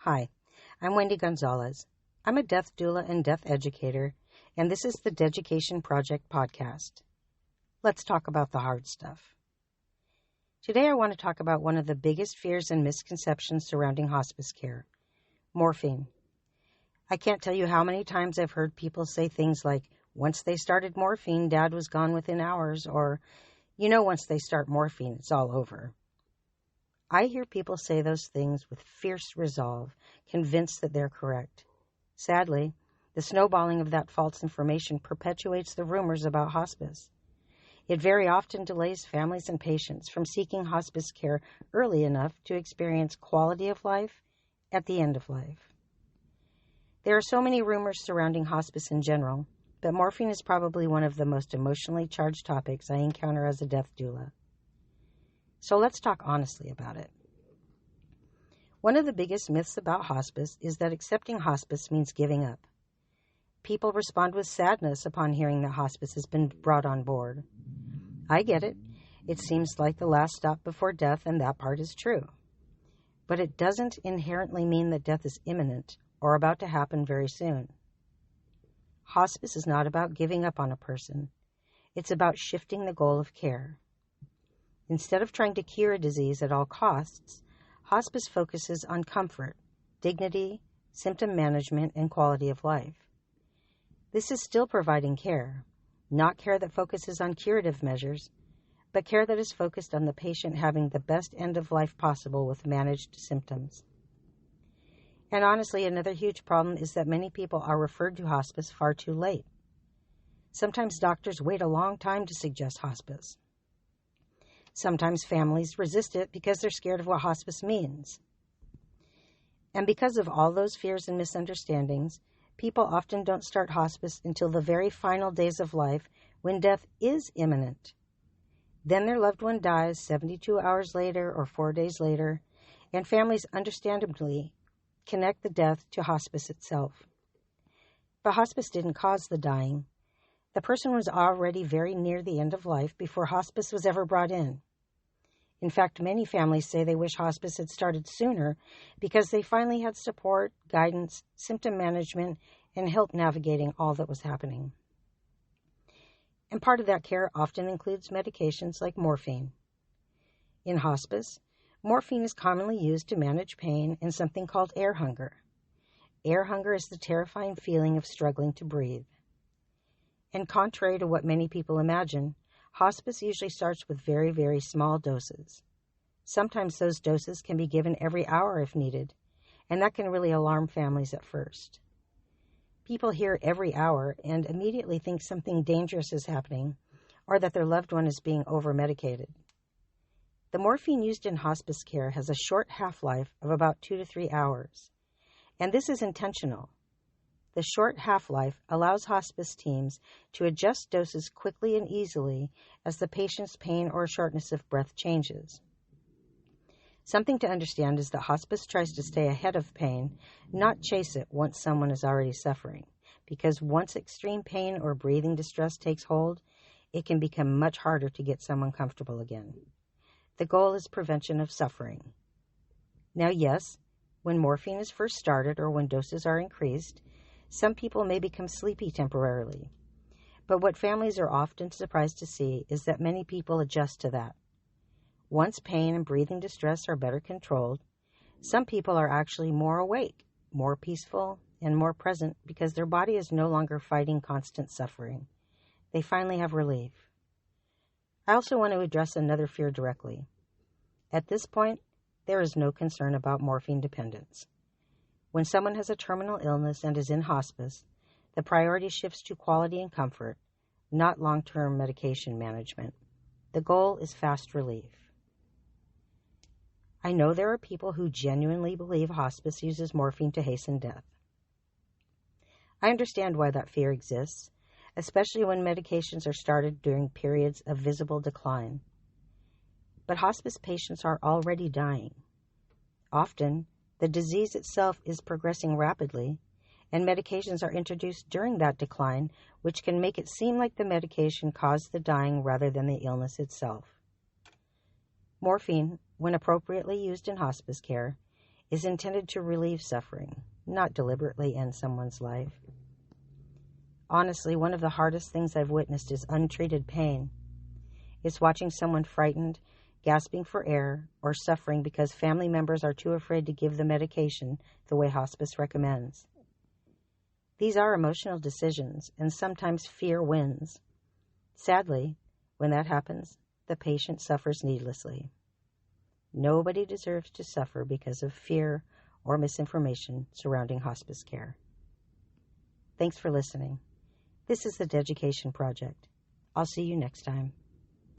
Hi, I'm Wendy Gonzalez. I'm a death doula and death educator, and this is the Deducation Project podcast. Let's talk about the hard stuff. Today I want to talk about one of the biggest fears and misconceptions surrounding hospice care, morphine. I can't tell you how many times I've heard people say things like, once they started morphine, Dad was gone within hours, or, once they start morphine, it's all over. I hear people say those things with fierce resolve, convinced that they're correct. Sadly, the snowballing of that false information perpetuates the rumors about hospice. It very often delays families and patients from seeking hospice care early enough to experience quality of life at the end of life. There are so many rumors surrounding hospice in general, but morphine is probably one of the most emotionally charged topics I encounter as a death doula. So let's talk honestly about it. One of the biggest myths about hospice is that accepting hospice means giving up. People respond with sadness upon hearing that hospice has been brought on board. I get it. It seems like the last stop before death, and that part is true. But it doesn't inherently mean that death is imminent or about to happen very soon. Hospice is not about giving up on a person. It's about shifting the goal of care. Instead of trying to cure a disease at all costs, hospice focuses on comfort, dignity, symptom management, and quality of life. This is still providing care, not care that focuses on curative measures, but care that is focused on the patient having the best end of life possible with managed symptoms. And honestly, another huge problem is that many people are referred to hospice far too late. Sometimes doctors wait a long time to suggest hospice. Sometimes families resist it because they're scared of what hospice means. And because of all those fears and misunderstandings, people often don't start hospice until the very final days of life when death is imminent. Then their loved one dies 72 hours later or 4 days later, and families understandably connect the death to hospice itself. But hospice didn't cause the dying. The person was already very near the end of life before hospice was ever brought in. In fact, many families say they wish hospice had started sooner because they finally had support, guidance, symptom management, and help navigating all that was happening. And part of that care often includes medications like morphine. In hospice, morphine is commonly used to manage pain and something called air hunger. Air hunger is the terrifying feeling of struggling to breathe. And contrary to what many people imagine, hospice usually starts with very, very small doses. Sometimes those doses can be given every hour if needed, and that can really alarm families at first. People hear every hour and immediately think something dangerous is happening or that their loved one is being over-medicated. The morphine used in hospice care has a short half-life of about 2 to 3 hours, and this is intentional. The short half-life allows hospice teams to adjust doses quickly and easily as the patient's pain or shortness of breath changes. Something to understand is that hospice tries to stay ahead of pain, not chase it once someone is already suffering, because once extreme pain or breathing distress takes hold, it can become much harder to get someone comfortable again. The goal is prevention of suffering. Now, yes, when morphine is first started or when doses are increased, some people may become sleepy temporarily, but what families are often surprised to see is that many people adjust to that. Once pain and breathing distress are better controlled, some people are actually more awake, more peaceful, and more present because their body is no longer fighting constant suffering. They finally have relief. I also want to address another fear directly. At this point, there is no concern about morphine dependence. When someone has a terminal illness and is in hospice, the priority shifts to quality and comfort, not long-term medication management. The goal is fast relief. I know there are people who genuinely believe hospice uses morphine to hasten death. I understand why that fear exists, especially when medications are started during periods of visible decline. But hospice patients are already dying. Often, the disease itself is progressing rapidly, and medications are introduced during that decline, which can make it seem like the medication caused the dying rather than the illness itself. Morphine, when appropriately used in hospice care, is intended to relieve suffering, not deliberately end someone's life. Honestly, one of the hardest things I've witnessed is untreated pain. It's watching someone frightened, gasping for air, or suffering because family members are too afraid to give the medication the way hospice recommends. These are emotional decisions, and sometimes fear wins. Sadly, when that happens, the patient suffers needlessly. Nobody deserves to suffer because of fear or misinformation surrounding hospice care. Thanks for listening. This is the Deducation Project. I'll see you next time.